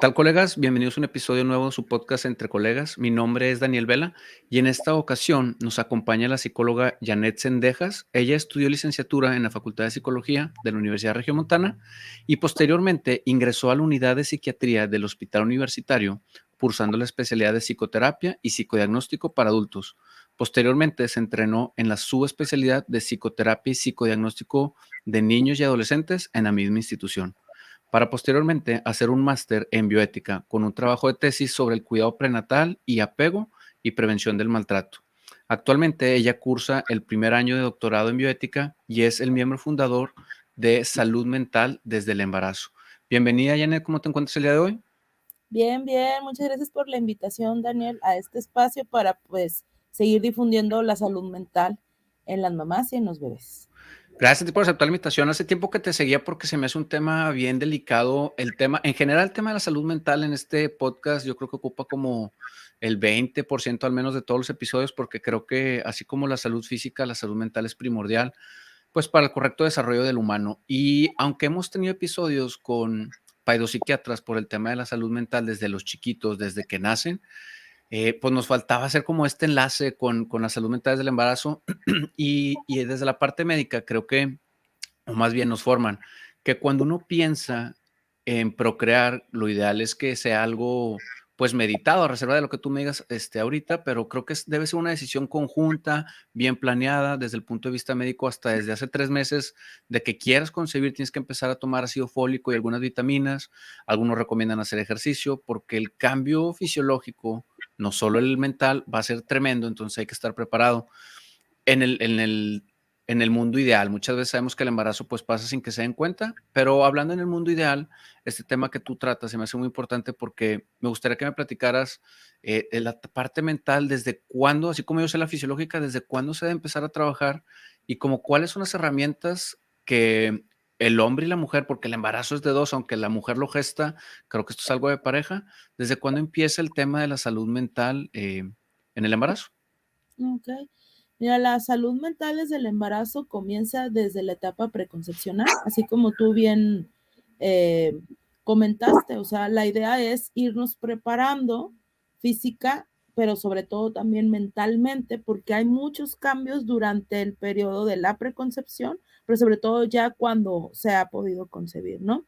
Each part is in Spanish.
tal, colegas? Bienvenidos a un episodio nuevo de su podcast Entre Colegas. Mi nombre es Daniel Vela y en esta ocasión nos acompaña la psicóloga Janet Sendejas. Ella estudió licenciatura en la Facultad de Psicología de la Universidad Regiomontana y posteriormente ingresó a la unidad de psiquiatría del Hospital Universitario, cursando la especialidad de psicoterapia y psicodiagnóstico para adultos. Posteriormente se entrenó en la subespecialidad de psicoterapia y psicodiagnóstico de niños y adolescentes en la misma institución, para posteriormente hacer un máster en bioética con un trabajo de tesis sobre el cuidado prenatal y apego y prevención del maltrato. Actualmente ella cursa el primer año de doctorado en bioética y es el miembro fundador de Salud Mental desde el Embarazo. Bienvenida, Janet, ¿cómo te encuentras el día de hoy? Bien, bien, muchas gracias por la invitación, Daniel, a este espacio para pues seguir difundiendo la salud mental en las mamás y en los bebés. Gracias a ti por aceptar la invitación. Hace tiempo que te seguía porque se me hace un tema bien delicado. El tema, en general, el tema de la salud mental en este podcast, yo creo que ocupa como el 20% al menos de todos los episodios, porque creo que así como la salud física, la salud mental es primordial, pues para el correcto desarrollo del humano. Y aunque hemos tenido episodios con psiquiatras por el tema de la salud mental desde los chiquitos, desde que nacen, pues nos faltaba hacer como este enlace con la salud mental desde el embarazo y desde la parte médica creo que, o más bien nos forman, que cuando uno piensa en procrear, lo ideal es que sea algo, pues meditado, a reserva de lo que tú me digas ahorita, pero creo que debe ser una decisión conjunta, bien planeada, desde el punto de vista médico, hasta desde hace 3 meses de que quieras concebir, tienes que empezar a tomar ácido fólico y algunas vitaminas. Algunos recomiendan hacer ejercicio porque el cambio fisiológico, no solo el mental, va a ser tremendo, entonces hay que estar preparado en el mundo ideal. Muchas veces sabemos que el embarazo pues pasa sin que se den cuenta, pero hablando en el mundo ideal, este tema que tú tratas se me hace muy importante porque me gustaría que me platicaras de la parte mental, desde cuándo, así como yo sé la fisiológica, desde cuándo se debe empezar a trabajar y como cuáles son las herramientas que el hombre y la mujer, porque el embarazo es de dos, aunque la mujer lo gesta, creo que esto es algo de pareja, desde cuándo empieza el tema de la salud mental en el embarazo. Ok. Mira, la salud mental desde el embarazo comienza desde la etapa preconcepcional, así como tú bien eh, comentaste, o sea, la idea es irnos preparando física, pero sobre todo también mentalmente, porque hay muchos cambios durante el periodo de la preconcepción, pero sobre todo ya cuando se ha podido concebir, ¿no?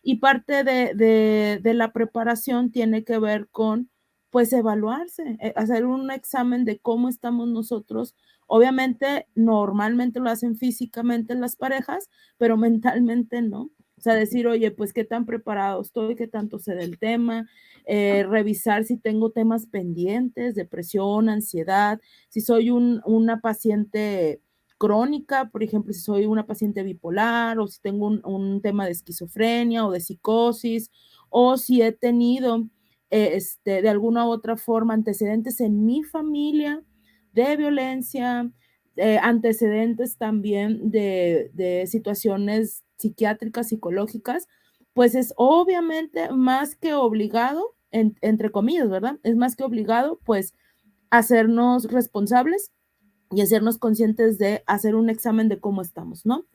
Y parte de la preparación tiene que ver con, pues, evaluarse, hacer un examen de cómo estamos nosotros. Obviamente, normalmente lo hacen físicamente las parejas, pero mentalmente no. O sea, decir, oye, pues, ¿qué tan preparado estoy? ¿Qué tanto sé del tema? Revisar si tengo temas pendientes, depresión, ansiedad, si soy una paciente crónica, por ejemplo, si soy una paciente bipolar o si tengo un tema de esquizofrenia o de psicosis o si he tenido de alguna u otra forma antecedentes en mi familia de violencia, antecedentes también de situaciones psiquiátricas, psicológicas, pues es obviamente más que obligado, entre comillas, ¿verdad? Es más que obligado, pues, hacernos responsables y hacernos conscientes de hacer un examen de cómo estamos, ¿no?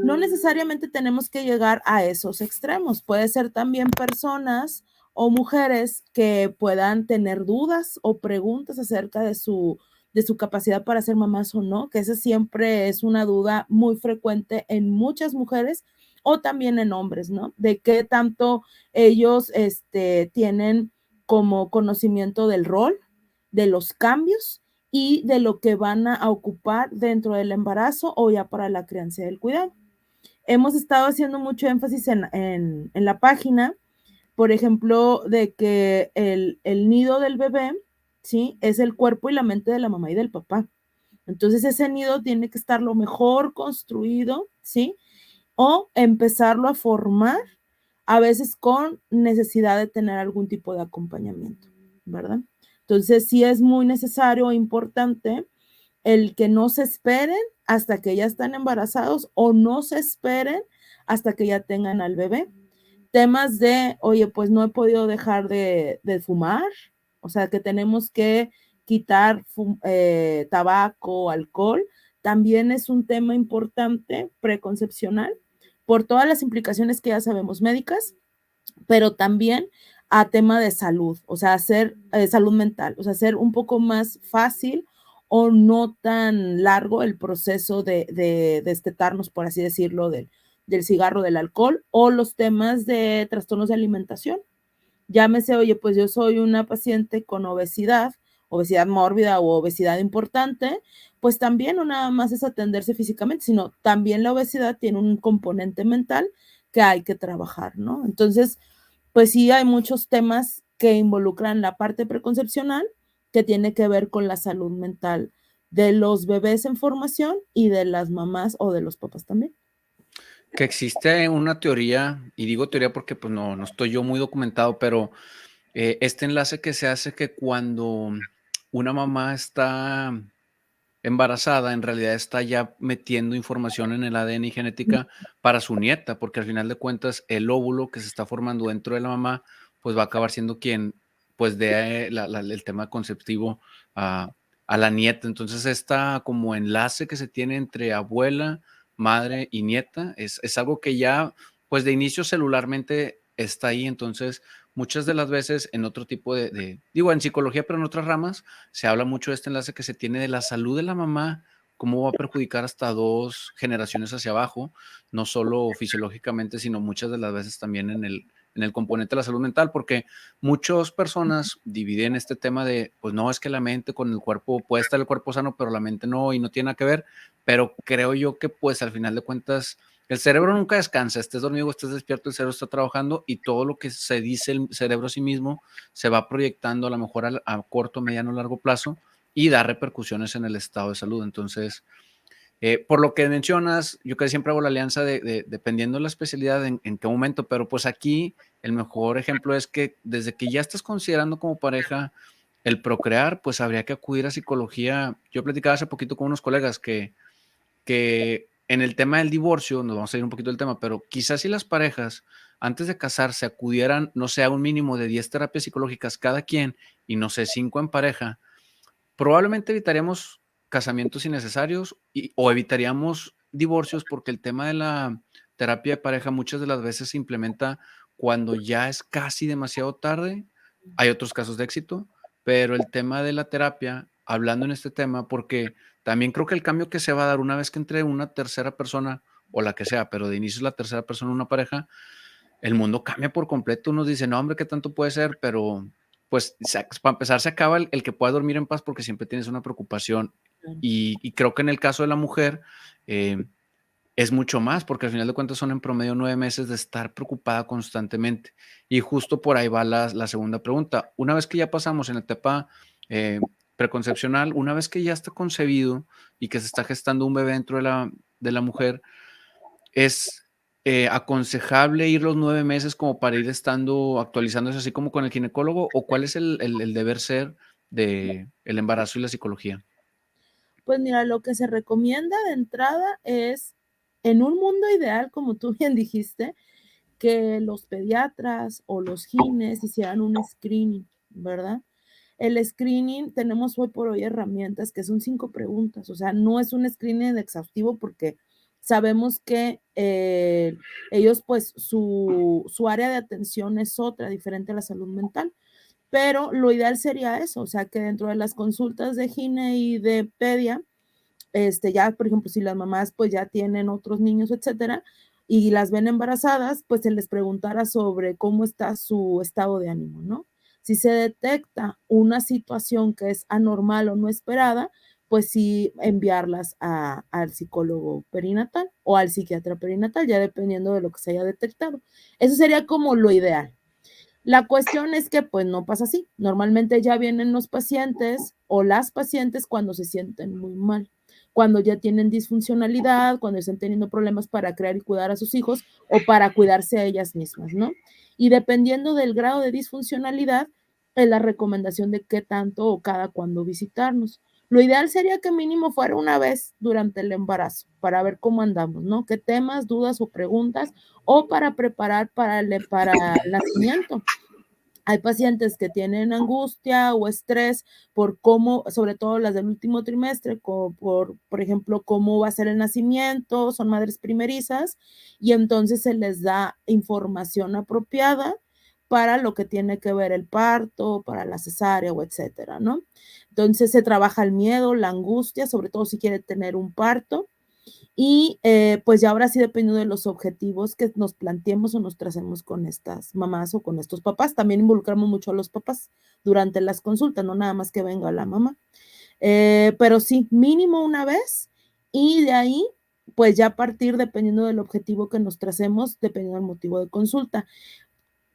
No necesariamente tenemos que llegar a esos extremos. Puede ser también personas o mujeres que puedan tener dudas o preguntas acerca de su capacidad para ser mamás o no, que esa siempre es una duda muy frecuente en muchas mujeres o también en hombres, ¿no? De qué tanto ellos tienen como conocimiento del rol, de los cambios y de lo que van a ocupar dentro del embarazo o ya para la crianza y el cuidado. Hemos estado haciendo mucho énfasis en la página, por ejemplo, de que el nido del bebé, ¿sí? Es el cuerpo y la mente de la mamá y del papá. Entonces ese nido tiene que estar lo mejor construido, ¿sí? O empezarlo a formar, a veces con necesidad de tener algún tipo de acompañamiento, ¿verdad? Entonces sí es muy necesario e importante el que no se esperen hasta que ya están embarazados o no se esperen hasta que ya tengan al bebé. Temas de, oye, pues no he podido dejar de fumar, o sea, que tenemos que quitar tabaco, alcohol, también es un tema importante preconcepcional por todas las implicaciones que ya sabemos médicas, pero también a tema de salud, o sea, hacer salud mental, o sea, hacer un poco más fácil o no tan largo el proceso de destetarnos, por así decirlo, del cigarro, del alcohol o los temas de trastornos de alimentación. Llámese, oye, pues yo soy una paciente con obesidad, obesidad mórbida o obesidad importante, pues también no nada más es atenderse físicamente, sino también la obesidad tiene un componente mental que hay que trabajar, ¿no? Entonces, pues sí hay muchos temas que involucran la parte preconcepcional que tiene que ver con la salud mental de los bebés en formación y de las mamás o de los papás también. Que existe una teoría, y digo teoría porque pues no estoy yo muy documentado, pero este enlace que se hace que cuando una mamá está embarazada, en realidad está ya metiendo información en el ADN y genética para su nieta, porque al final de cuentas el óvulo que se está formando dentro de la mamá, pues va a acabar siendo quien pues dé el tema conceptivo a, a la nieta. Entonces, esta como enlace que se tiene entre abuela, madre y nieta es algo que ya pues de inicio celularmente está ahí. Entonces, muchas de las veces en otro tipo digo, en psicología, pero en otras ramas, se habla mucho de este enlace que se tiene de la salud de la mamá, cómo va a perjudicar hasta 2 generaciones hacia abajo, no solo fisiológicamente, sino muchas de las veces también en el componente de la salud mental, porque muchas personas dividen este tema de, pues no, es que la mente con el cuerpo, puede estar el cuerpo sano, pero la mente no, y no tiene nada que ver, pero creo yo que pues al final de cuentas el cerebro nunca descansa, estés dormido, estés despierto, el cerebro está trabajando y todo lo que se dice el cerebro a sí mismo se va proyectando a lo mejor a corto, mediano, largo plazo y da repercusiones en el estado de salud. Entonces, por lo que mencionas, yo que siempre hago la alianza dependiendo de la especialidad, en qué momento, pero pues aquí el mejor ejemplo es que desde que ya estás considerando como pareja el procrear, pues habría que acudir a psicología. Yo platicaba hace poquito con unos colegas que en el tema del divorcio, nos vamos a ir un poquito del tema, pero quizás si las parejas antes de casarse acudieran, no sé, a un mínimo de 10 terapias psicológicas cada quien y no sé, 5 en pareja, probablemente evitaríamos casamientos innecesarios o evitaríamos divorcios porque el tema de la terapia de pareja muchas de las veces se implementa cuando ya es casi demasiado tarde. Hay otros casos de éxito, pero el tema de la terapia, hablando en este tema, porque también creo que el cambio que se va a dar una vez que entre una tercera persona o la que sea, pero de inicio es la tercera persona en una pareja, el mundo cambia por completo. Unos dicen, no, hombre, ¿qué tanto puede ser? Pero, pues, para empezar, se acaba el que pueda dormir en paz porque siempre tienes una preocupación. Y creo que en el caso de la mujer es mucho más, porque al final de cuentas son en promedio 9 meses de estar preocupada constantemente. Y justo por ahí va la segunda pregunta. Una vez que ya pasamos en la etapa eh, preconcepcional, una vez que ya está concebido y que se está gestando un bebé dentro de la mujer, ¿es aconsejable ir los 9 meses como para ir estando actualizándose así como con el ginecólogo? ¿O cuál es el deber ser del embarazo y la psicología? Pues mira, lo que se recomienda de entrada es, en un mundo ideal, como tú bien dijiste, que los pediatras o los gines hicieran un screening, ¿verdad? El screening, tenemos hoy por hoy herramientas que son 5 preguntas, o sea, no es un screening exhaustivo porque sabemos que ellos, pues, su área de atención es otra, diferente a la salud mental, pero lo ideal sería eso, o sea, que dentro de las consultas de gine y de pedia, ya, por ejemplo, si las mamás pues ya tienen otros niños, etcétera, y las ven embarazadas, pues se les preguntara sobre cómo está su estado de ánimo, ¿no? Si se detecta una situación que es anormal o no esperada, pues sí enviarlas al psicólogo perinatal o al psiquiatra perinatal, ya dependiendo de lo que se haya detectado. Eso sería como lo ideal. La cuestión es que pues no pasa así. Normalmente ya vienen los pacientes o las pacientes cuando se sienten muy mal, cuando ya tienen disfuncionalidad, cuando están teniendo problemas para crear y cuidar a sus hijos o para cuidarse a ellas mismas, ¿no? Y dependiendo del grado de disfuncionalidad, es la recomendación de qué tanto o cada cuándo visitarnos. Lo ideal sería que mínimo fuera una vez durante el embarazo para ver cómo andamos, ¿no? ¿Qué temas, dudas o preguntas o para preparar para el nacimiento? Hay pacientes que tienen angustia o estrés por cómo, sobre todo las del último trimestre, por ejemplo, cómo va a ser el nacimiento, son madres primerizas, y entonces se les da información apropiada para lo que tiene que ver el parto, para la cesárea o etcétera, ¿no? Entonces se trabaja el miedo, la angustia, sobre todo si quiere tener un parto, y pues ya ahora sí dependiendo de los objetivos que nos planteemos o nos tracemos con estas mamás o con estos papás. También involucramos mucho a los papás durante las consultas, no nada más que venga la mamá. Pero sí, mínimo una vez y de ahí, pues ya partir dependiendo del objetivo que nos tracemos, dependiendo del motivo de consulta.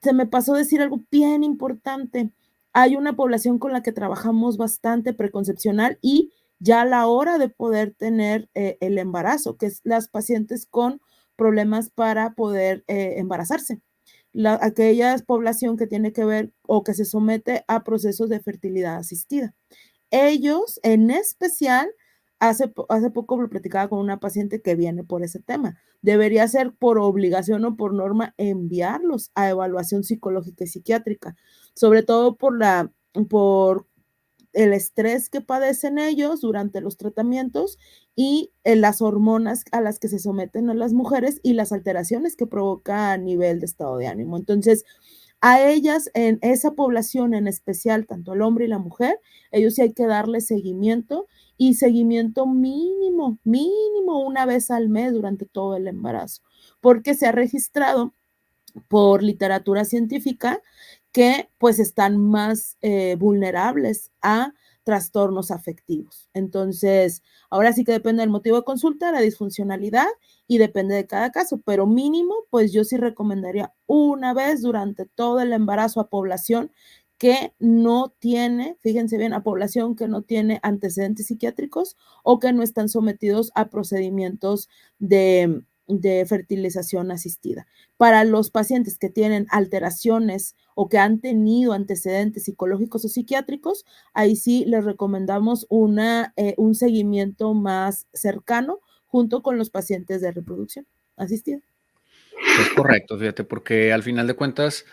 Se me pasó decir algo bien importante. Hay una población con la que trabajamos bastante preconcepcional y ya a la hora de poder tener el embarazo, que es las pacientes con problemas para poder embarazarse. Aquella población que tiene que ver o que se somete a procesos de fertilidad asistida. Ellos, en especial, hace poco lo platicaba con una paciente que viene por ese tema. Debería ser por obligación o por norma enviarlos a evaluación psicológica y psiquiátrica, sobre todo por el estrés que padecen ellos durante los tratamientos y las hormonas a las que se someten a las mujeres y las alteraciones que provoca a nivel de estado de ánimo. Entonces, a ellas, en esa población en especial, tanto el hombre y la mujer, ellos sí hay que darle seguimiento y seguimiento mínimo, mínimo una vez al mes durante todo el embarazo, porque se ha registrado por literatura científica que pues están más vulnerables a trastornos afectivos. Entonces, ahora sí que depende del motivo de consulta, la disfuncionalidad y depende de cada caso, pero mínimo, pues yo sí recomendaría una vez durante todo el embarazo a población que no tiene, fíjense bien, a población que no tiene antecedentes psiquiátricos o que no están sometidos a procedimientos de fertilización asistida. Para los pacientes que tienen alteraciones o que han tenido antecedentes psicológicos o psiquiátricos, ahí sí les recomendamos un seguimiento más cercano junto con los pacientes de reproducción asistida. Es correcto, fíjate, porque al final de cuentas,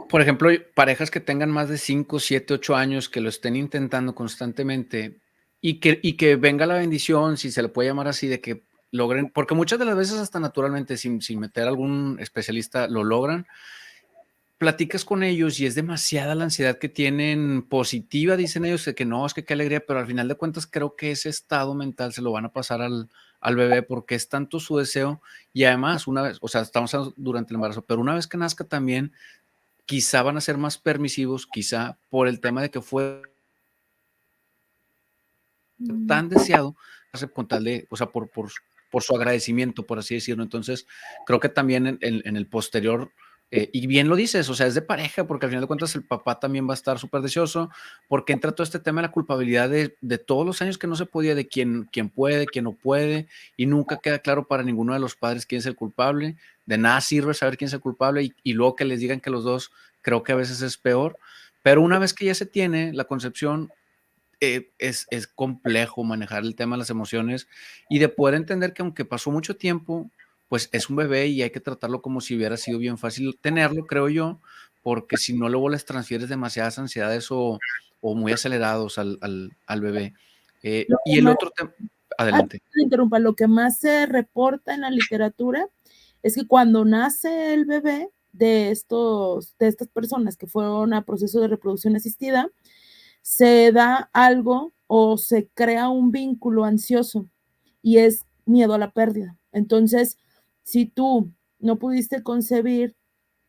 por ejemplo, parejas que tengan más de 5, 7, 8 años, que lo estén intentando constantemente y que venga la bendición, si se le puede llamar así, de que logren, porque muchas de las veces hasta naturalmente, sin meter a algún especialista, lo logran. Platicas con ellos y es demasiada la ansiedad que tienen positiva, dicen ellos, de que no, es que qué alegría, pero al final de cuentas creo que ese estado mental se lo van a pasar al bebé porque es tanto su deseo y además una vez, o sea, estamos hablando durante el embarazo, pero una vez que nazca también, quizá van a ser más permisivos, quizá por el tema de que fue Mm. tan deseado, con tal de, o sea, por su agradecimiento, por así decirlo. Entonces, creo que también en el posterior, y bien lo dices, o sea, es de pareja, porque al final de cuentas el papá también va a estar súper deseoso, porque entra todo este tema de la culpabilidad de todos los años que no se podía, de quién puede, quién no puede, y nunca queda claro para ninguno de los padres quién es el culpable. De nada sirve saber quién es el culpable y luego que les digan que los dos, creo que a veces es peor. Pero una vez que ya se tiene la concepción, es complejo manejar el tema de las emociones y de poder entender que aunque pasó mucho tiempo, pues es un bebé y hay que tratarlo como si hubiera sido bien fácil tenerlo, creo yo, porque si no luego les transfieres demasiadas ansiedades o muy acelerados al bebé. Lo que Y el más, otro tema, adelante. te interrumpa, lo que más se reporta en la literatura es que cuando nace el bebé de estas personas que fueron a proceso de reproducción asistida, se da algo o se crea un vínculo ansioso y es miedo a la pérdida. Entonces, si tú no pudiste concebir,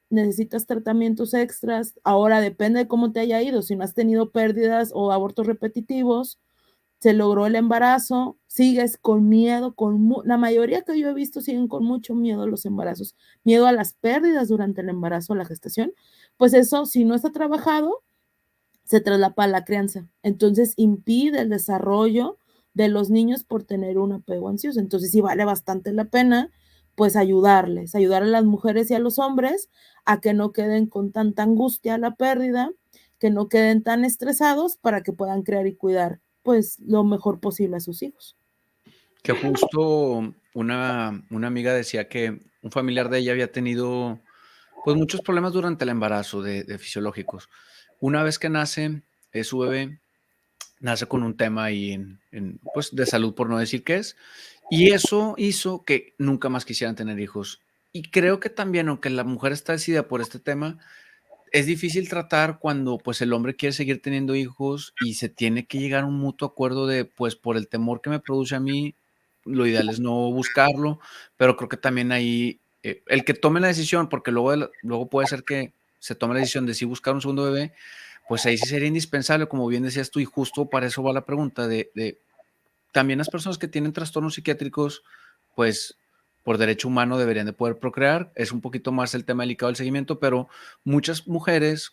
necesitas tratamientos extras, ahora depende de cómo te haya ido, si no has tenido pérdidas o abortos repetitivos, se logró el embarazo, sigues con miedo, la mayoría que yo he visto siguen con mucho miedo a los embarazos, miedo a las pérdidas durante el embarazo, la gestación, pues eso, si no está trabajado, se traslapa a la crianza. Entonces impide el desarrollo de los niños por tener un apego ansioso. Entonces sí vale bastante la pena pues ayudar a las mujeres y a los hombres a que no queden con tanta angustia a la pérdida, que no queden tan estresados para que puedan crear y cuidar pues lo mejor posible a sus hijos. Que justo una amiga decía que un familiar de ella había tenido Pues muchos problemas durante el embarazo de fisiológicos. Una vez que nace, su bebé, nace con un tema ahí pues, de salud, por no decir qué es, y eso hizo que nunca más quisieran tener hijos. Y creo que también, aunque la mujer está decidida por este tema, es difícil tratar cuando, pues, el hombre quiere seguir teniendo hijos y se tiene que llegar a un mutuo acuerdo de, pues, por el temor que me produce a mí, lo ideal es no buscarlo, pero creo que también ahí, el que tome la decisión, porque luego puede ser que se tome la decisión de sí buscar un segundo bebé, pues ahí sí sería indispensable, como bien decías tú, y justo para eso va la pregunta de también las personas que tienen trastornos psiquiátricos, pues por derecho humano deberían de poder procrear. Es un poquito más el tema delicado del seguimiento, pero muchas mujeres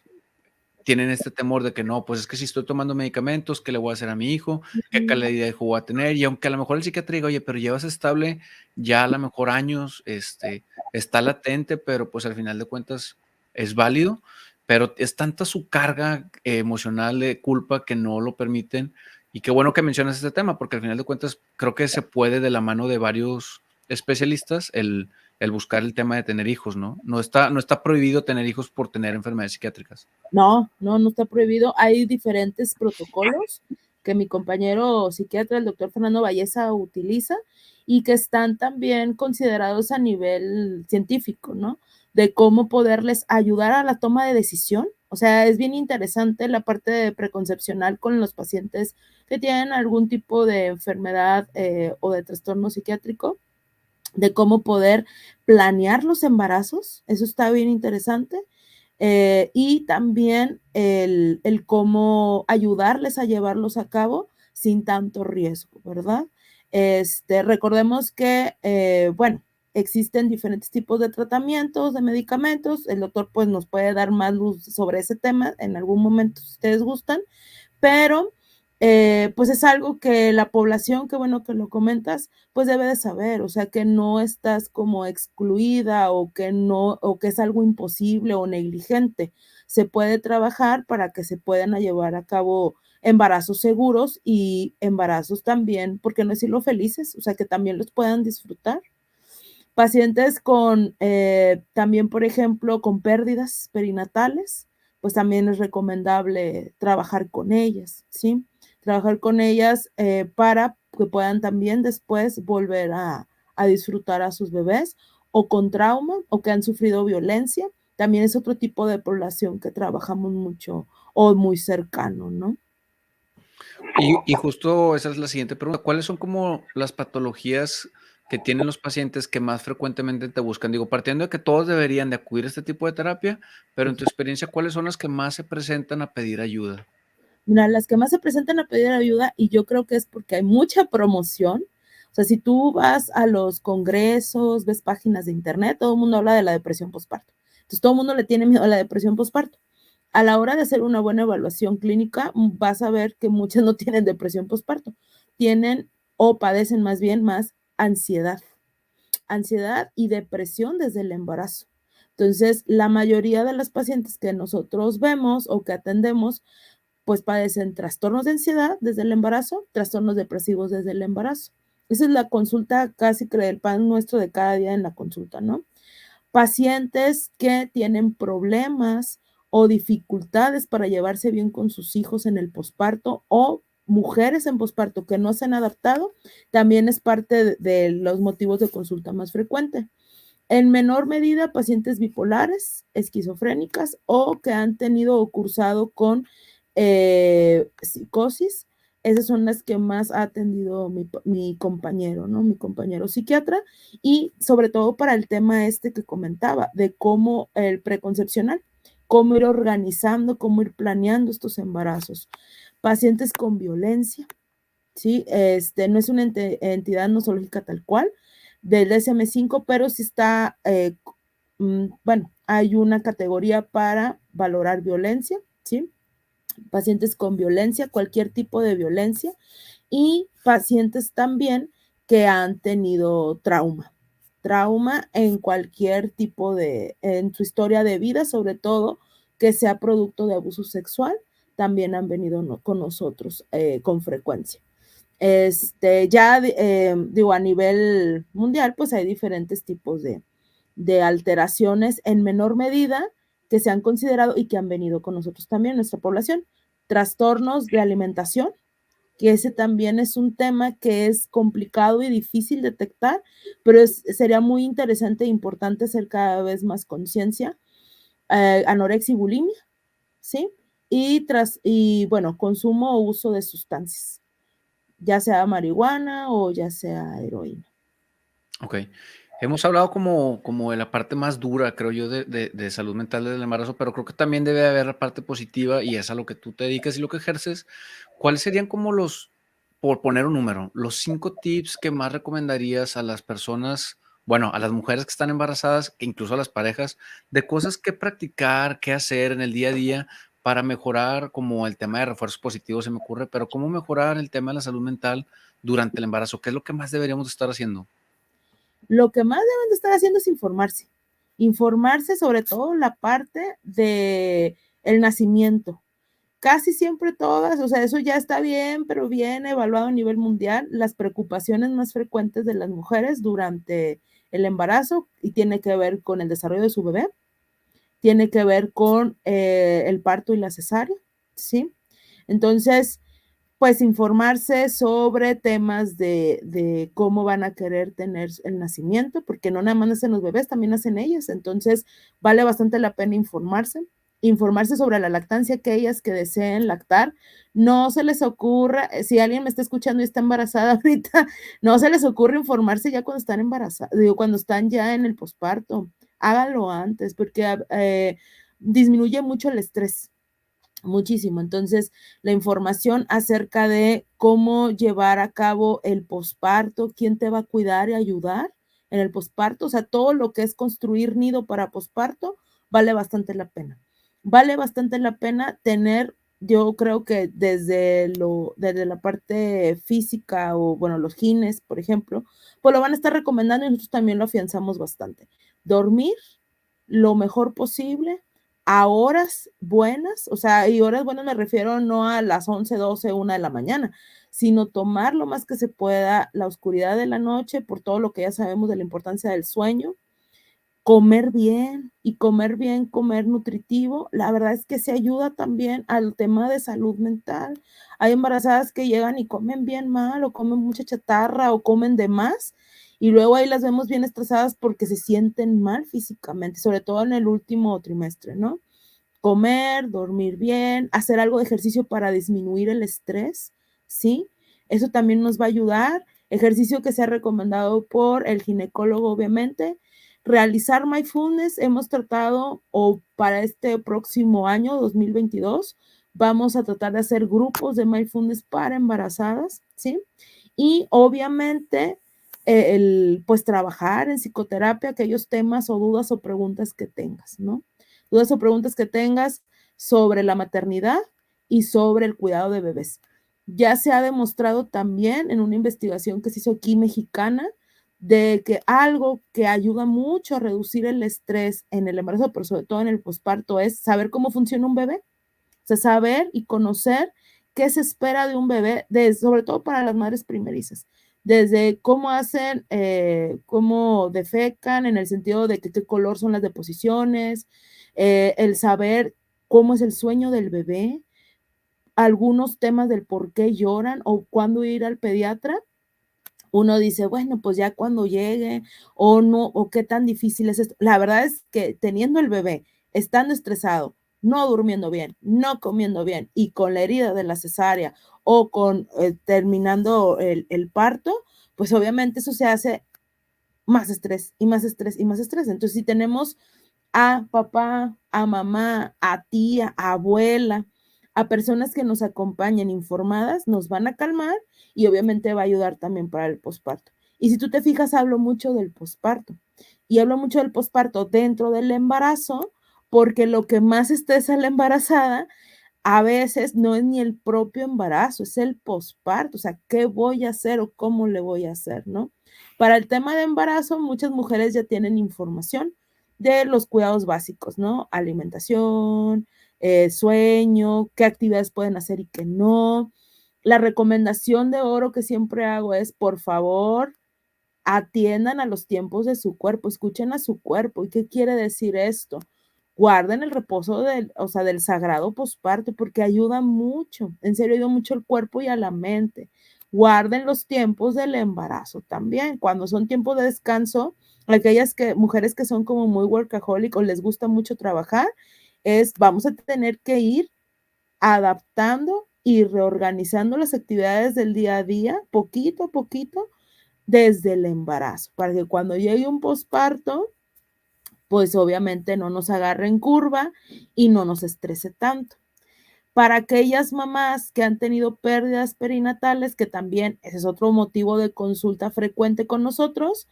tienen este temor de que no, pues es que si estoy tomando medicamentos, ¿qué le voy a hacer a mi hijo? ¿Qué calidad de hijo voy a tener? Y aunque a lo mejor el psiquiatra diga, oye, pero llevas estable ya a lo mejor años, está latente, pero pues al final de cuentas es válido, pero es tanta su carga emocional de culpa que no lo permiten. Y qué bueno que mencionas este tema, porque al final de cuentas creo que se puede de la mano de varios especialistas el buscar el tema de tener hijos, ¿no? No está prohibido tener hijos por tener enfermedades psiquiátricas. No, no, no está prohibido. Hay diferentes protocolos que mi compañero psiquiatra, el doctor Fernando Valleza, utiliza y que están también considerados a nivel científico, ¿no? De cómo poderles ayudar a la toma de decisión. O sea, es bien interesante la parte de preconcepcional con los pacientes que tienen algún tipo de enfermedad o de trastorno psiquiátrico, de cómo poder planear los embarazos. Eso está bien interesante. Y también cómo ayudarles a llevarlos a cabo sin tanto riesgo, ¿verdad? Recordemos que, bueno, existen diferentes tipos de tratamientos, de medicamentos. El doctor pues nos puede dar más luz sobre ese tema en algún momento si ustedes gustan, pero pues es algo que la población, qué bueno que lo comentas, pues debe de saber, o sea, que no estás como excluida o que no, o que es algo imposible o negligente. Se puede trabajar para que se puedan llevar a cabo embarazos seguros y embarazos también, ¿por qué no decirlo felices? O sea, que también los puedan disfrutar. Pacientes con también, por ejemplo, con pérdidas perinatales, pues también es recomendable trabajar con ellas, ¿sí? Trabajar con ellas para que puedan también después volver a disfrutar a sus bebés o con trauma o que han sufrido violencia. También es otro tipo de población que trabajamos mucho o muy cercano, ¿no? Y justo esa es la siguiente pregunta. ¿Cuáles son como las patologías que tienen los pacientes que más frecuentemente te buscan? Digo, partiendo de que todos deberían de acudir a este tipo de terapia, pero en tu experiencia, ¿cuáles son las que más se presentan a pedir ayuda? Mira, las que más se presentan a pedir ayuda, y yo creo que es porque hay mucha promoción. O sea, si tú vas a los congresos, ves páginas de internet, todo el mundo habla de la depresión postparto. Entonces, todo el mundo le tiene miedo a la depresión postparto. A la hora de hacer una buena evaluación clínica, vas a ver que muchas no tienen depresión postparto, tienen o padecen más bien más ansiedad y depresión desde el embarazo. Entonces, la mayoría de las pacientes que nosotros vemos o que atendemos pues padecen trastornos de ansiedad desde el embarazo, trastornos depresivos desde el embarazo. Esa es la consulta casi que el pan nuestro de cada día en la consulta, ¿no? Pacientes que tienen problemas o dificultades para llevarse bien con sus hijos en el posparto o mujeres en posparto que no se han adaptado, también es parte de los motivos de consulta más frecuente. En menor medida, pacientes bipolares, esquizofrénicas o que han tenido o cursado con psicosis. Esas son las que más ha atendido mi compañero, ¿no? Mi compañero psiquiatra y sobre todo para el tema que comentaba, de cómo el preconcepcional, cómo ir organizando, cómo ir planeando estos embarazos. Pacientes con violencia, ¿sí? No es una entidad nosológica tal cual del DSM-5, pero sí está, bueno, hay una categoría para valorar violencia, ¿sí? Pacientes con violencia, cualquier tipo de violencia, y pacientes también que han tenido trauma en cualquier tipo en su historia de vida, sobre todo que sea producto de abuso sexual, también han venido con nosotros con frecuencia. Ya digo, a nivel mundial, pues hay diferentes tipos de alteraciones en menor medida que se han considerado y que han venido con nosotros también en nuestra población. Trastornos de alimentación, que ese también es un tema que es complicado y difícil detectar, pero sería muy interesante e importante hacer cada vez más conciencia. Anorexia y bulimia, ¿sí? Y bueno, consumo o uso de sustancias, ya sea marihuana o ya sea heroína. Ok. Hemos hablado como de la parte más dura, creo yo, de salud mental del embarazo, pero creo que también debe haber la parte positiva y es a lo que tú te dedicas y lo que ejerces. ¿Cuáles serían como por poner un número, los 5 tips que más recomendarías a las personas, bueno, a las mujeres que están embarazadas, que incluso a las parejas, de cosas que practicar, qué hacer en el día a día para mejorar, como el tema de refuerzos positivos se me ocurre, pero cómo mejorar el tema de la salud mental durante el embarazo? ¿Qué es lo que más deberíamos de estar haciendo? Lo que más deben de estar haciendo es informarse sobre todo la parte de el nacimiento. Casi siempre todas, o sea, eso ya está bien, pero bien evaluado a nivel mundial, las preocupaciones más frecuentes de las mujeres durante el embarazo y tiene que ver con el desarrollo de su bebé, tiene que ver con el parto y la cesárea, ¿sí? Entonces, pues informarse sobre temas de cómo van a querer tener el nacimiento, porque no nada más nacen los bebés, también nacen ellas. Entonces, vale bastante la pena informarse sobre la lactancia, aquellas que deseen lactar. No se les ocurra, si alguien me está escuchando y está embarazada ahorita, no se les ocurre informarse ya cuando están embarazadas, digo, cuando están ya en el posparto. Háganlo antes, porque disminuye mucho el estrés. Muchísimo. Entonces, la información acerca de cómo llevar a cabo el posparto, quién te va a cuidar y ayudar en el posparto, o sea, todo lo que es construir nido para posparto, vale bastante la pena. Vale bastante la pena tener, yo creo que desde la parte física o, bueno, los gines, por ejemplo, pues lo van a estar recomendando y nosotros también lo afianzamos bastante. Dormir lo mejor posible, a horas buenas, o sea, y horas buenas me refiero no a las 11, 12, 1 de la mañana, sino tomar lo más que se pueda la oscuridad de la noche por todo lo que ya sabemos de la importancia del sueño, comer bien y comer bien, comer nutritivo, la verdad es que se ayuda también al tema de salud mental. Hay embarazadas que llegan y comen bien mal o comen mucha chatarra o comen de más y luego ahí las vemos bien estresadas porque se sienten mal físicamente, sobre todo en el último trimestre, ¿no? Comer, dormir bien, hacer algo de ejercicio para disminuir el estrés, ¿sí? Eso también nos va a ayudar. Ejercicio que se ha recomendado por el ginecólogo, obviamente. Realizar mindfulness, hemos tratado, o para este próximo año, 2022, vamos a tratar de hacer grupos de mindfulness para embarazadas, ¿sí? Y obviamente, pues trabajar en psicoterapia, aquellos temas o dudas o preguntas que tengas, ¿no? Dudas o preguntas que tengas sobre la maternidad y sobre el cuidado de bebés. Ya se ha demostrado también en una investigación que se hizo aquí mexicana de que algo que ayuda mucho a reducir el estrés en el embarazo, pero sobre todo en el posparto, es saber cómo funciona un bebé. O sea, saber y conocer qué se espera de un bebé, sobre todo para las madres primerizas. Desde cómo hacen, cómo defecan, en el sentido de qué color son las deposiciones, el saber cómo es el sueño del bebé, algunos temas del por qué lloran o cuándo ir al pediatra. Uno dice, bueno, pues ya cuando llegue o no, o qué tan difícil es esto. La verdad es que teniendo el bebé, estando estresado, no durmiendo bien, no comiendo bien y con la herida de la cesárea o con terminando el parto, pues obviamente eso se hace más estrés y más estrés y más estrés. Entonces, si tenemos a papá, a mamá, a tía, a abuela, a personas que nos acompañen informadas, nos van a calmar y obviamente va a ayudar también para el posparto. Y si tú te fijas, hablo mucho del posparto y hablo mucho del posparto dentro del embarazo, porque lo que más estresa a la embarazada a veces no es ni el propio embarazo, es el posparto, o sea, ¿qué voy a hacer o cómo le voy a hacer, no? Para el tema de embarazo, muchas mujeres ya tienen información de los cuidados básicos, ¿no? Alimentación, sueño, qué actividades pueden hacer y qué no. La recomendación de oro que siempre hago es, por favor, atiendan a los tiempos de su cuerpo, escuchen a su cuerpo. ¿Y qué quiere decir esto? Guarden el reposo del sagrado posparto, porque ayuda mucho, en serio ayuda mucho al cuerpo y a la mente. Guarden los tiempos del embarazo también, cuando son tiempos de descanso, aquellas mujeres que son como muy workaholic o les gusta mucho trabajar, vamos a tener que ir adaptando y reorganizando las actividades del día a día, poquito a poquito, desde el embarazo, para que cuando llegue un posparto, pues obviamente no nos agarre en curva y no nos estrese tanto. Para aquellas mamás que han tenido pérdidas perinatales, que también ese es otro motivo de consulta frecuente con nosotros,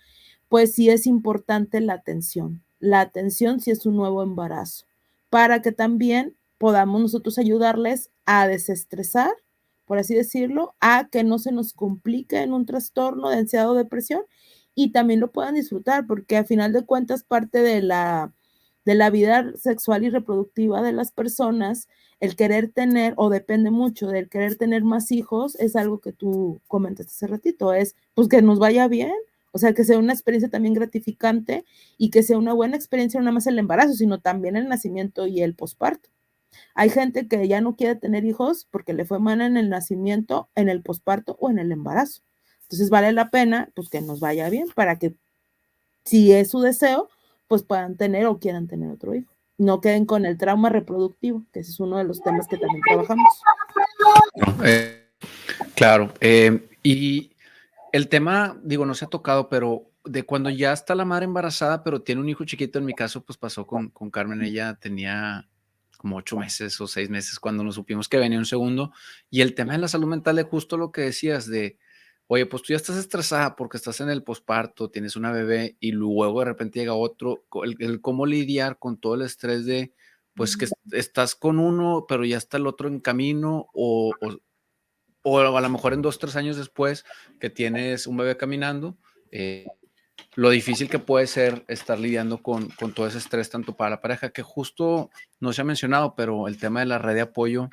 pues sí es importante la atención. La atención si es un nuevo embarazo, para que también podamos nosotros ayudarles a desestresar, por así decirlo, a que no se nos complique en un trastorno de ansiedad o depresión y también lo puedan disfrutar, porque a final de cuentas parte de la vida sexual y reproductiva de las personas, el querer tener, o depende mucho del querer tener más hijos, es algo que tú comentaste hace ratito, es pues que nos vaya bien, o sea, que sea una experiencia también gratificante y que sea una buena experiencia no nada más el embarazo, sino también el nacimiento y el posparto. Hay gente que ya no quiere tener hijos porque le fue mal en el nacimiento, en el posparto o en el embarazo. Entonces vale la pena pues que nos vaya bien para que si es su deseo, pues puedan tener o quieran tener otro hijo. No queden con el trauma reproductivo, que ese es uno de los temas que también trabajamos. Claro, y el tema, digo, no se ha tocado, pero de cuando ya está la madre embarazada, pero tiene un hijo chiquito, en mi caso, pues pasó con Carmen, ella tenía como 8 meses o 6 meses cuando nos supimos que venía un segundo, y el tema de la salud mental es justo lo que decías de, oye, pues tú ya estás estresada porque estás en el posparto, tienes una bebé, y luego de repente llega otro, el cómo lidiar con todo el estrés de, pues que estás con uno, pero ya está el otro en camino, o a lo mejor en 2, 3 años después que tienes un bebé caminando, lo difícil que puede ser estar lidiando con todo ese estrés tanto para la pareja, que justo no se ha mencionado, pero el tema de la red de apoyo,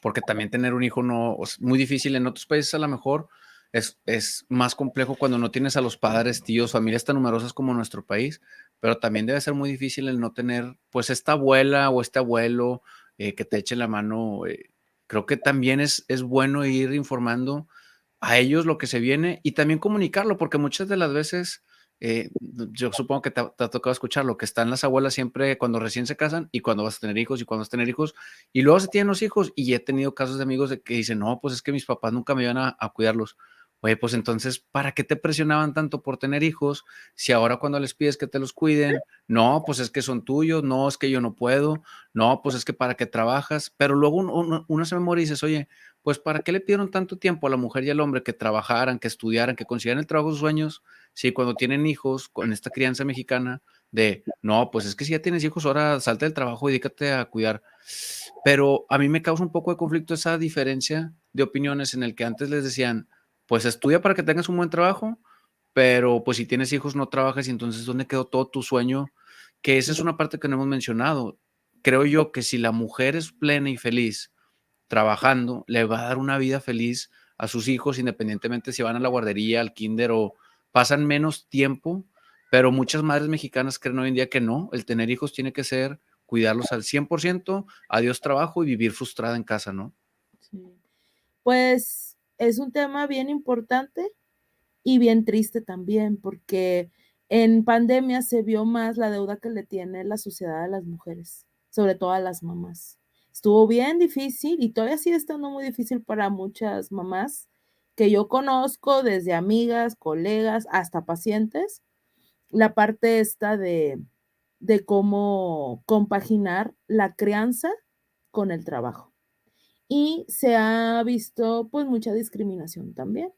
porque también tener un hijo no es muy difícil en otros países, a lo mejor es más complejo cuando no tienes a los padres, tíos, familias tan numerosas como nuestro país, pero también debe ser muy difícil el no tener pues esta abuela o este abuelo que te eche la mano. Creo que también es bueno ir informando a ellos lo que se viene y también comunicarlo, porque muchas de las veces, yo supongo que te ha tocado escucharlo, que están las abuelas siempre cuando recién se casan y cuando vas a tener hijos y cuando vas a tener hijos, y luego se tienen los hijos, y he tenido casos de amigos de que dicen, no, pues es que mis papás nunca me iban a cuidarlos. Oye, pues entonces, ¿para qué te presionaban tanto por tener hijos si ahora cuando les pides que te los cuiden, no, pues es que son tuyos, no, es que yo no puedo, no, pues es que para qué trabajas, pero luego uno se memoriza y dices, oye, pues ¿para qué le pidieron tanto tiempo a la mujer y al hombre que trabajaran, que estudiaran, que consiguieran el trabajo de sus sueños? Si cuando tienen hijos, con esta crianza mexicana de, no, pues es que si ya tienes hijos, ahora salte del trabajo y dedícate a cuidar. Pero a mí me causa un poco de conflicto esa diferencia de opiniones en el que antes les decían, pues estudia para que tengas un buen trabajo, pero pues si tienes hijos no trabajas y entonces ¿dónde quedó todo tu sueño? Que esa es una parte que no hemos mencionado. Creo yo que si la mujer es plena y feliz, trabajando, le va a dar una vida feliz a sus hijos, independientemente si van a la guardería, al kinder o pasan menos tiempo, pero muchas madres mexicanas creen hoy en día que no, el tener hijos tiene que ser cuidarlos al 100%, adiós trabajo y vivir frustrada en casa, ¿no? Sí. Pues es un tema bien importante y bien triste también, porque en pandemia se vio más la deuda que le tiene la sociedad a las mujeres, sobre todo a las mamás. Estuvo bien difícil y todavía sigue estando muy difícil para muchas mamás que yo conozco, desde amigas, colegas, hasta pacientes, la parte esta de cómo compaginar la crianza con el trabajo. Y se ha visto pues mucha discriminación también.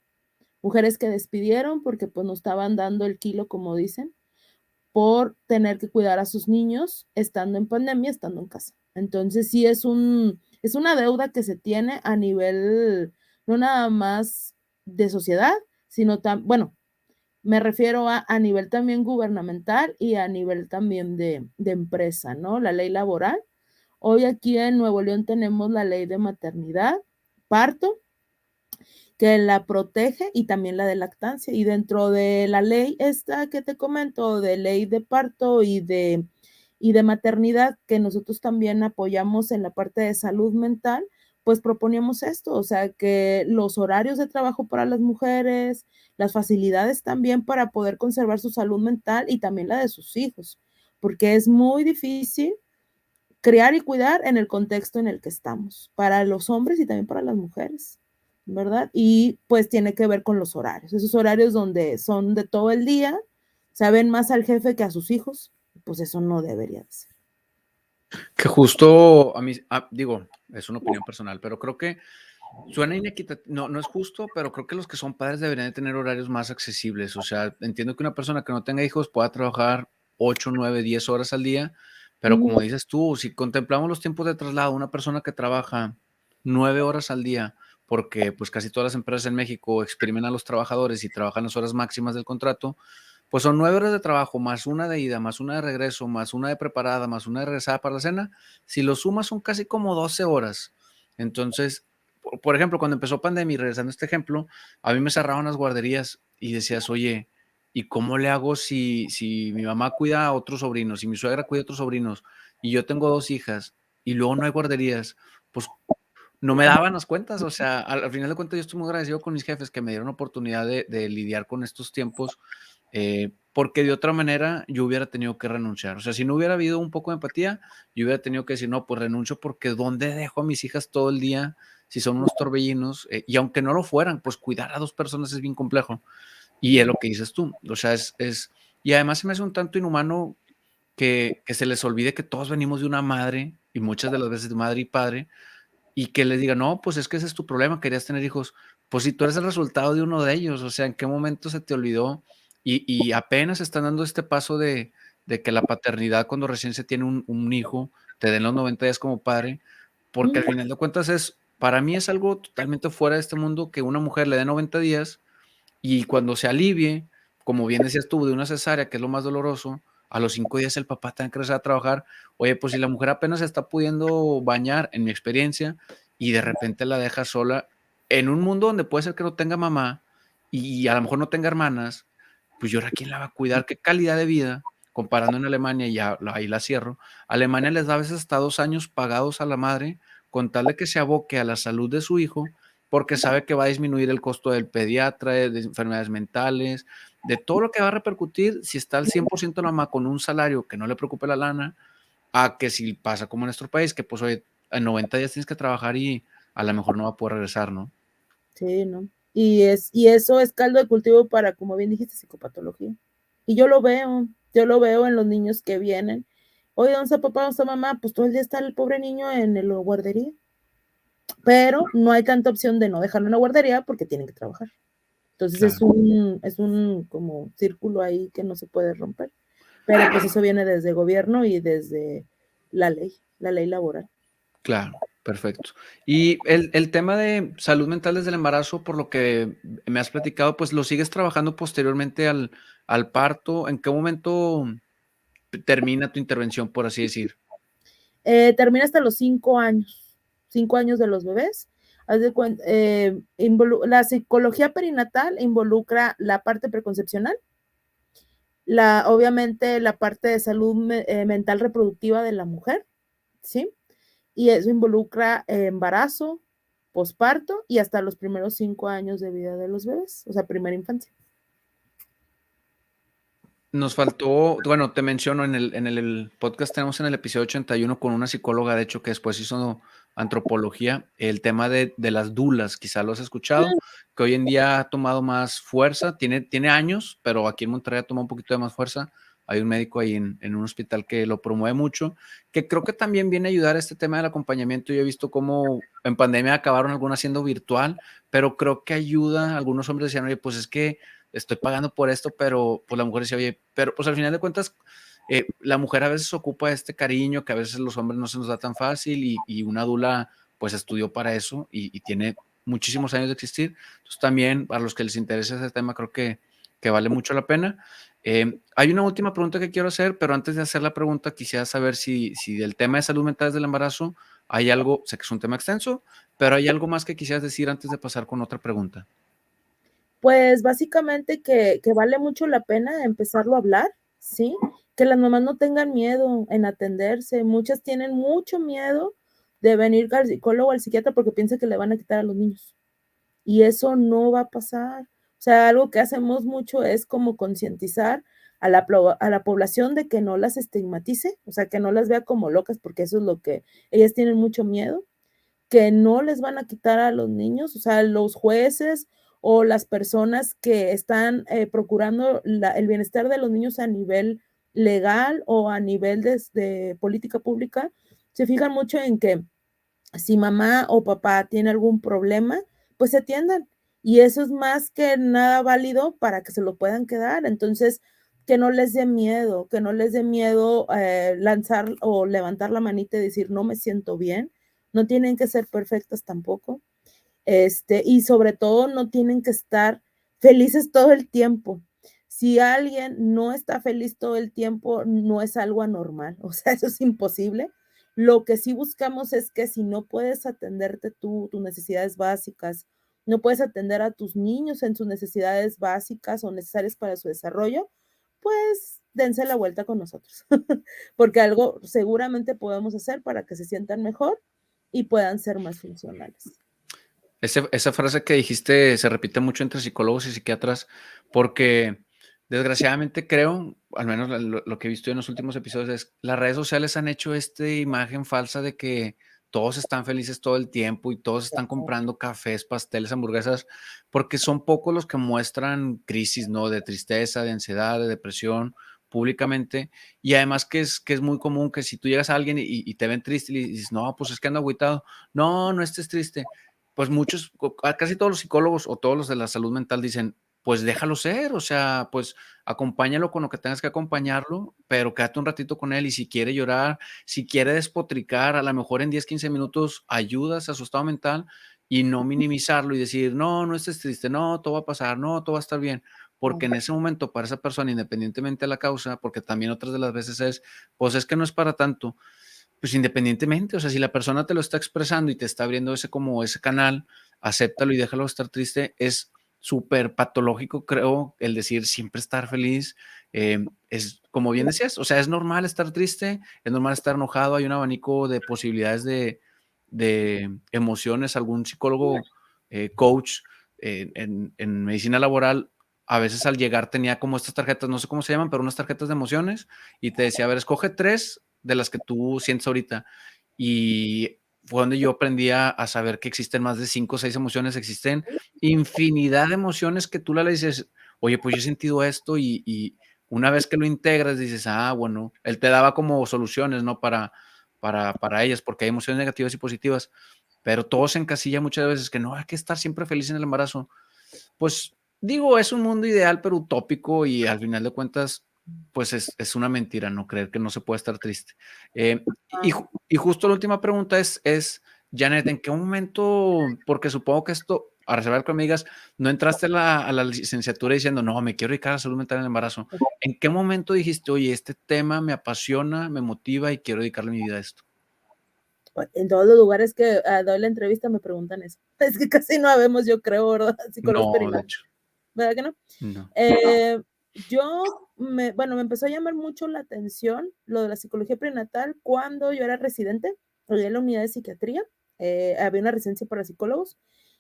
Mujeres que despidieron porque pues no estaban dando el kilo, como dicen, por tener que cuidar a sus niños estando en pandemia, estando en casa. Entonces sí es una deuda que se tiene a nivel no nada más de sociedad, sino bueno, me refiero a nivel también gubernamental y a nivel también de empresa, ¿no? La ley laboral. Hoy aquí en Nuevo León tenemos la ley de maternidad, parto, que la protege y también la de lactancia. Y dentro de la ley esta que te comento, de ley de parto y de maternidad, que nosotros también apoyamos en la parte de salud mental, pues proponíamos esto, o sea, que los horarios de trabajo para las mujeres, las facilidades también para poder conservar su salud mental y también la de sus hijos, porque es muy difícil criar y cuidar en el contexto en el que estamos, para los hombres y también para las mujeres, ¿verdad? Y pues tiene que ver con los horarios, esos horarios donde son de todo el día, saben más al jefe que a sus hijos, pues eso no debería de ser. Que justo a mí, digo, es una opinión personal, pero creo que suena inequitativo, no es justo, pero creo que los que son padres deberían de tener horarios más accesibles. O sea, entiendo que una persona que no tenga hijos pueda trabajar 8, 9, 10 horas al día, pero como dices tú, si contemplamos los tiempos de traslado, una persona que trabaja 9 horas al día, porque pues casi todas las empresas en México exprimen a los trabajadores y trabajan las horas máximas del contrato, pues son 9 horas de trabajo, más una de ida, más una de regreso, más una de preparada, más una de regresada para la cena. Si lo sumas son casi como 12 horas. Entonces, por ejemplo, cuando empezó pandemia, y regresando a este ejemplo, a mí me cerraban las guarderías y decías, oye, ¿y cómo le hago si mi mamá cuida a otros sobrinos, si mi suegra cuida a otros sobrinos, y yo tengo 2 hijas, y luego no hay guarderías? Pues no me daban las cuentas, o sea, al final de cuentas yo estoy muy agradecido con mis jefes que me dieron oportunidad de lidiar con estos tiempos, porque de otra manera yo hubiera tenido que renunciar. O sea, si no hubiera habido un poco de empatía, yo hubiera tenido que decir, no, pues renuncio porque ¿dónde dejo a mis hijas todo el día si son unos torbellinos? Y aunque no lo fueran, pues cuidar a 2 personas es bien complejo. Y es lo que dices tú, o sea, y además se me hace un tanto inhumano que se les olvide que todos venimos de una madre, y muchas de las veces de madre y padre, y que les diga, no, pues es que ese es tu problema, querías tener hijos. Pues si tú eres el resultado de uno de ellos, o sea, ¿en qué momento se te olvidó? Y apenas están dando este paso de que la paternidad, cuando recién se tiene un hijo, te den los 90 días como padre, porque al final de cuentas para mí es algo totalmente fuera de este mundo que una mujer le dé 90 días y cuando se alivie, como bien decías tú, de una cesárea, que es lo más doloroso, a los 5 días el papá tiene que regresar a trabajar. Oye, pues si la mujer apenas se está pudiendo bañar, en mi experiencia, y de repente la deja sola en un mundo donde puede ser que no tenga mamá y a lo mejor no tenga hermanas, pues, ¿y ahora quién la va a cuidar? ¿Qué calidad de vida? Comparando en Alemania, y ya ahí la cierro, Alemania les da a veces hasta 2 años pagados a la madre, con tal de que se aboque a la salud de su hijo, porque sabe que va a disminuir el costo del pediatra, de enfermedades mentales, de todo lo que va a repercutir si está al 100% la mamá con un salario que no le preocupe la lana, a que si pasa como en nuestro país, que pues oye, en 90 días tienes que trabajar y a lo mejor no va a poder regresar, ¿no? Sí, ¿no? Y eso es caldo de cultivo para, como bien dijiste, psicopatología. Y yo lo veo en los niños que vienen. Oye, ¿dónde está papá? ¿Dónde está mamá? Pues todo el día está el pobre niño en la guardería. Pero no hay tanta opción de no dejarlo en la guardería porque tienen que trabajar. Entonces Claro, es un como círculo ahí que no se puede romper. Pero pues eso viene desde gobierno y desde la ley laboral. claro, perfecto. Y el tema de salud mental desde el embarazo, por lo que me has platicado, pues lo sigues trabajando posteriormente al parto. ¿En qué momento termina tu intervención, por así decir? Termina hasta los 5 años de los bebés. La psicología perinatal involucra la parte preconcepcional, obviamente la parte de salud mental reproductiva de la mujer, ¿sí? Y eso involucra embarazo, posparto y hasta los primeros 5 años de vida de los bebés, o sea, primera infancia. Nos faltó, bueno, te menciono en el podcast, tenemos en el episodio 81 con una psicóloga, de hecho, que después hizo antropología, el tema de las dulas, quizá lo has escuchado, que hoy en día ha tomado más fuerza, tiene años, pero aquí en Monterrey ha tomado un poquito de más fuerza. Hay un médico ahí en un hospital que lo promueve mucho, que creo que también viene a ayudar a este tema del acompañamiento. Yo he visto cómo en pandemia acabaron algunas siendo virtual, pero creo que ayuda. Algunos hombres decían, oye, pues es que estoy pagando por esto, pero pues la mujer decía, oye, pero pues al final de cuentas, la mujer a veces ocupa este cariño que a veces los hombres no se nos da tan fácil y una dula pues estudió para eso y tiene muchísimos años de existir. Entonces también para los que les interesa ese tema creo que vale mucho la pena. Hay una última pregunta que quiero hacer, pero antes de hacer la pregunta quisiera saber si del tema de salud mental desde el embarazo hay algo, sé que es un tema extenso, pero hay algo más que quisieras decir antes de pasar con otra pregunta. Pues básicamente que vale mucho la pena empezarlo a hablar, ¿sí? Que las mamás no tengan miedo en atenderse. Muchas tienen mucho miedo de venir al psicólogo o al psiquiatra porque piensan que le van a quitar a los niños. Y eso no va a pasar. O sea, algo que hacemos mucho es como concientizar a la población de que no las estigmatice, o sea, que no las vea como locas, porque eso es lo que ellas tienen mucho miedo, que no les van a quitar a los niños, o sea, los jueces o las personas que están procurando el bienestar de los niños a nivel legal o a nivel de política pública, se fijan mucho en que si mamá o papá tiene algún problema, pues se atiendan. Y eso es más que nada válido para que se lo puedan quedar. Entonces, que no les dé miedo, que no les dé miedo lanzar o levantar la manita y decir, no me siento bien. No tienen que ser perfectas tampoco. Y sobre todo no tienen que estar felices todo el tiempo. Si alguien no está feliz todo el tiempo, no es algo anormal, o sea, eso es imposible. Lo que sí buscamos es que si no puedes atenderte tú, tus necesidades básicas, no puedes atender a tus niños en sus necesidades básicas o necesarias para su desarrollo, pues dense la vuelta con nosotros, porque algo seguramente podemos hacer para que se sientan mejor y puedan ser más funcionales. Esa frase que dijiste se repite mucho entre psicólogos y psiquiatras porque desgraciadamente creo, al menos lo que he visto en los últimos episodios, es las redes sociales han hecho esta imagen falsa de que todos están felices todo el tiempo y todos están comprando cafés, pasteles, hamburguesas, porque son pocos los que muestran crisis, ¿no? De tristeza, de ansiedad, de depresión públicamente. Y además que es muy común que si tú llegas a alguien y te ven triste y dices, no, pues es que ando agüitado. No, no estés triste, pues muchos, casi todos los psicólogos o todos los de la salud mental dicen, pues déjalo ser, o sea, pues acompáñalo con lo que tengas que acompañarlo, pero quédate un ratito con él y si quiere llorar, si quiere despotricar, a lo mejor en 10, 15 minutos ayudas a su estado mental y no minimizarlo y decir, no, no estés triste, no, todo va a pasar, no, todo va a estar bien, porque en ese momento para esa persona, independientemente de la causa, porque también otras de las veces es, pues es que no es para tanto, pues independientemente, o sea, si la persona te lo está expresando y te está abriendo ese como ese canal, acéptalo y déjalo estar triste. Es súper patológico, creo, el decir siempre estar feliz. Es como bien decías, o sea, es normal estar triste, es normal estar enojado, hay un abanico de posibilidades de emociones. Algún psicólogo, coach en medicina laboral, a veces al llegar tenía como estas tarjetas, no sé cómo se llaman, pero unas tarjetas de emociones y te decía, a ver, escoge 3 de las que tú sientes ahorita. Y fue donde yo aprendí a saber que existen más de 5 o 6 emociones, existen infinidad de emociones que tú le dices, oye, pues yo he sentido esto y una vez que lo integras dices, ah, bueno, él te daba como soluciones, ¿no? Para ellas, porque hay emociones negativas y positivas, pero todo se encasilla muchas veces que no, hay que estar siempre feliz en el embarazo. Pues digo, es un mundo ideal, pero utópico y al final de cuentas, pues es una mentira, ¿no? Creer que no se puede estar triste. Y justo la última pregunta es, Janet, ¿en qué momento? Porque supongo que esto, a reservar que me digas, no entraste a la licenciatura diciendo, no, me quiero dedicar a la salud mental en el embarazo. ¿En qué momento dijiste, oye, este tema me apasiona, me motiva y quiero dedicarle mi vida a esto? En todos los lugares que doy la entrevista me preguntan eso. Es que casi no habemos, yo creo, ¿verdad? Psicólogos No, de perinatales, hecho, ¿verdad que no? no. Bueno, me empezó a llamar mucho la atención lo de la psicología prenatal cuando yo era residente en la unidad de psiquiatría. Había una residencia para psicólogos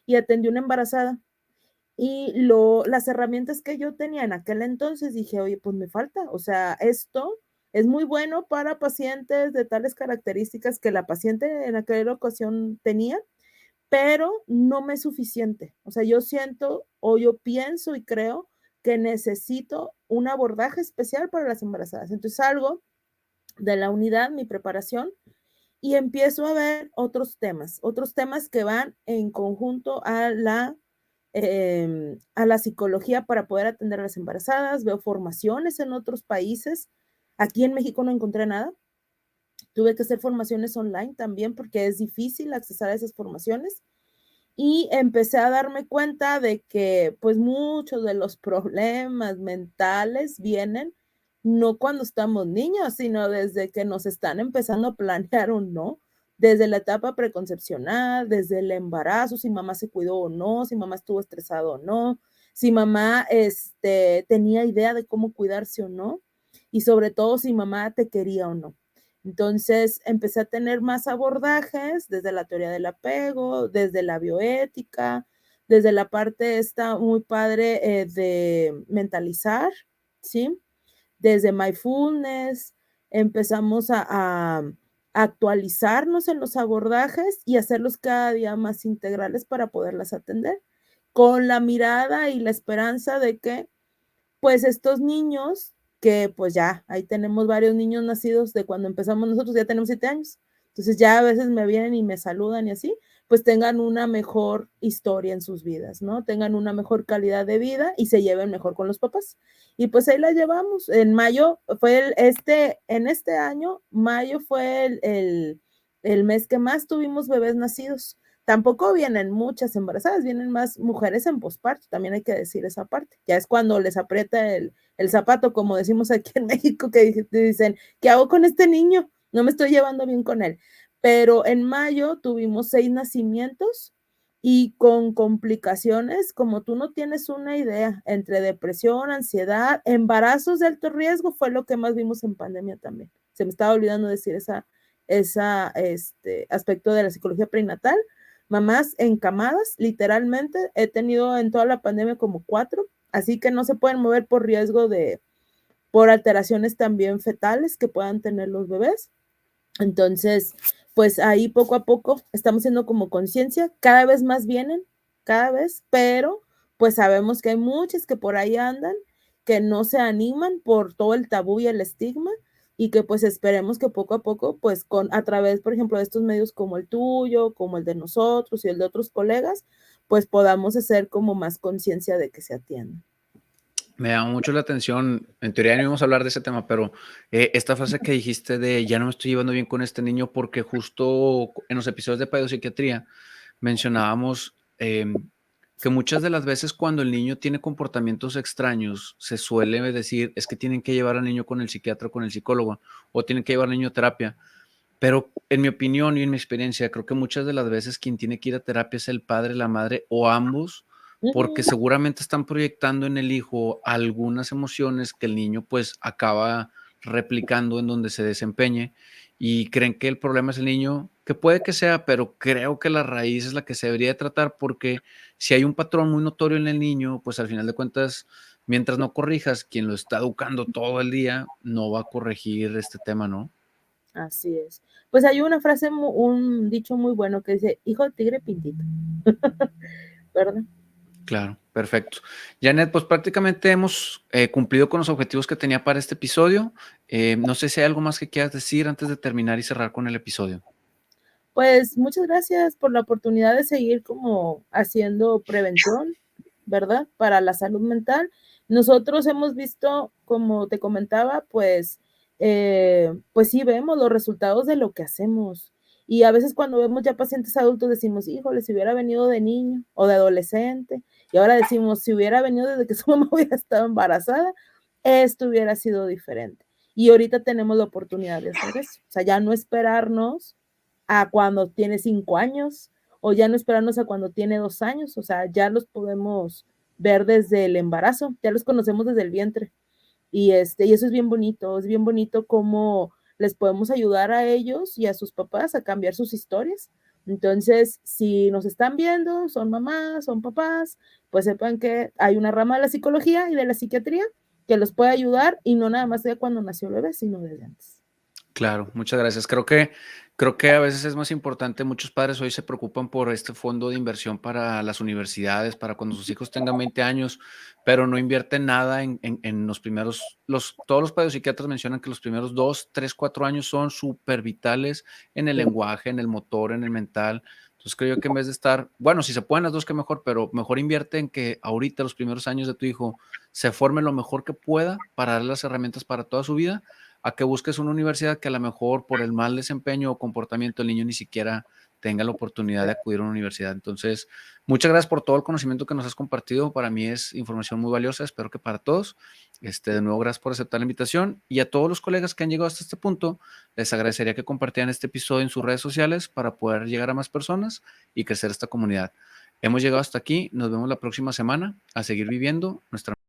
y atendí una embarazada. Y las herramientas que yo tenía en aquel entonces, dije, oye, pues me falta, o sea, esto es muy bueno para pacientes de tales características que la paciente en aquella ocasión tenía, pero no me es suficiente. O sea, yo siento o yo pienso y creo que necesito un abordaje especial para las embarazadas. Entonces salgo de la unidad, mi preparación, y empiezo a ver otros temas que van en conjunto a la psicología para poder atender a las embarazadas. Veo formaciones en otros países. Aquí en México no encontré nada. Tuve que hacer formaciones online también porque es difícil accesar a esas formaciones. y empecé a darme cuenta de que pues muchos de los problemas mentales vienen no cuando estamos niños, sino desde que nos están empezando a planear o no, desde la etapa preconcepcional, desde el embarazo, si mamá se cuidó o no, si mamá estuvo estresado o no, si mamá tenía idea de cómo cuidarse o no, y sobre todo si mamá te quería o no. Entonces empecé a tener más abordajes desde la teoría del apego, desde la bioética, desde la parte esta muy padre de mentalizar, ¿sí? Desde mindfulness, empezamos a actualizarnos en los abordajes y hacerlos cada día más integrales para poderlas atender, con la mirada y la esperanza de que pues estos niños, que pues ya, ahí tenemos varios niños nacidos de cuando empezamos nosotros, ya tenemos 7 años, entonces ya a veces me vienen y me saludan y así, pues tengan una mejor historia en sus vidas, ¿no? Tengan una mejor calidad de vida y se lleven mejor con los papás. Y pues ahí la llevamos. En mayo fue en este año, mayo fue el mes que más tuvimos bebés nacidos. Tampoco vienen muchas embarazadas, vienen más mujeres en posparto, también hay que decir esa parte. Ya es cuando les aprieta el zapato, como decimos aquí en México, que dicen, ¿qué hago con este niño? No me estoy llevando bien con él. Pero en mayo tuvimos 6 nacimientos y con complicaciones, como tú no tienes una idea, entre depresión, ansiedad, embarazos de alto riesgo, fue lo que más vimos en pandemia también. Se me estaba olvidando decir esa aspecto de la psicología prenatal. Mamás encamadas, literalmente, he tenido en toda la pandemia como 4, así que no se pueden mover por riesgo por alteraciones también fetales que puedan tener los bebés. Entonces, pues ahí poco a poco estamos siendo como conciencia, cada vez más vienen, cada vez, pero pues sabemos que hay muchas que por ahí andan, que no se animan por todo el tabú y el estigma, y que pues esperemos que poco a poco, pues a través, por ejemplo, de estos medios como el tuyo, como el de nosotros y el de otros colegas, pues podamos hacer como más conciencia de que se atiendan. Me llama mucho la atención, en teoría no íbamos a hablar de ese tema, pero esta frase que dijiste de ya no me estoy llevando bien con este niño, porque justo en los episodios de pedopsiquiatría mencionábamos que muchas de las veces cuando el niño tiene comportamientos extraños, se suele decir es que tienen que llevar al niño con el psiquiatra o con el psicólogo, o tienen que llevar al niño a terapia. Pero en mi opinión y en mi experiencia, creo que muchas de las veces quien tiene que ir a terapia es el padre, la madre o ambos, porque seguramente están proyectando en el hijo algunas emociones que el niño pues acaba replicando en donde se desempeñe y creen que el problema es el niño, que puede que sea, pero creo que la raíz es la que se debería de tratar porque si hay un patrón muy notorio en el niño, pues al final de cuentas, mientras no corrijas, quien lo está educando todo el día no va a corregir este tema, ¿no? Así es. Pues hay una frase, un dicho muy bueno que dice, hijo de tigre pintito, ¿verdad? Claro, perfecto. Janet, pues prácticamente hemos cumplido con los objetivos que tenía para este episodio. No sé si hay algo más que quieras decir antes de terminar y cerrar con el episodio. Pues muchas gracias por la oportunidad de seguir como haciendo prevención, ¿verdad? Para la salud mental. Nosotros hemos visto, como te comentaba, pues sí vemos los resultados de lo que hacemos. Y a veces cuando vemos ya pacientes adultos decimos, híjole, si hubiera venido de niño o de adolescente. Y ahora decimos, si hubiera venido desde que su mamá hubiera estado embarazada, esto hubiera sido diferente. Y ahorita tenemos la oportunidad de hacer eso. O sea, ya no esperarnos a cuando tiene 5 años o ya no esperarnos a cuando tiene 2 años, o sea, ya los podemos ver desde el embarazo, ya los conocemos desde el vientre. Y eso es bien bonito cómo les podemos ayudar a ellos y a sus papás a cambiar sus historias. Entonces, si nos están viendo, son mamás, son papás, pues sepan que hay una rama de la psicología y de la psiquiatría que los puede ayudar y no nada más de cuando nació el bebé, sino desde antes. Claro, muchas gracias. Creo que a veces es más importante, muchos padres hoy se preocupan por este fondo de inversión para las universidades, para cuando sus hijos tengan 20 años, pero no invierten nada en los primeros, todos los psiquiatras mencionan que los primeros 2, 3, 4 años son súper vitales en el lenguaje, en el motor, en el mental. Entonces creo yo que en vez de estar, bueno, si se pueden las dos, que mejor, pero mejor invierte en que ahorita los primeros años de tu hijo se forme lo mejor que pueda para darle las herramientas para toda su vida a que busques una universidad que a lo mejor por el mal desempeño o comportamiento el niño ni siquiera tenga la oportunidad de acudir a una universidad. Entonces, muchas gracias por todo el conocimiento que nos has compartido. Para mí es información muy valiosa, espero que para todos. De nuevo, gracias por aceptar la invitación, y a todos los colegas que han llegado hasta este punto, les agradecería que compartieran este episodio en sus redes sociales para poder llegar a más personas y crecer esta comunidad. Hemos llegado hasta aquí, nos vemos la próxima semana a seguir viviendo nuestra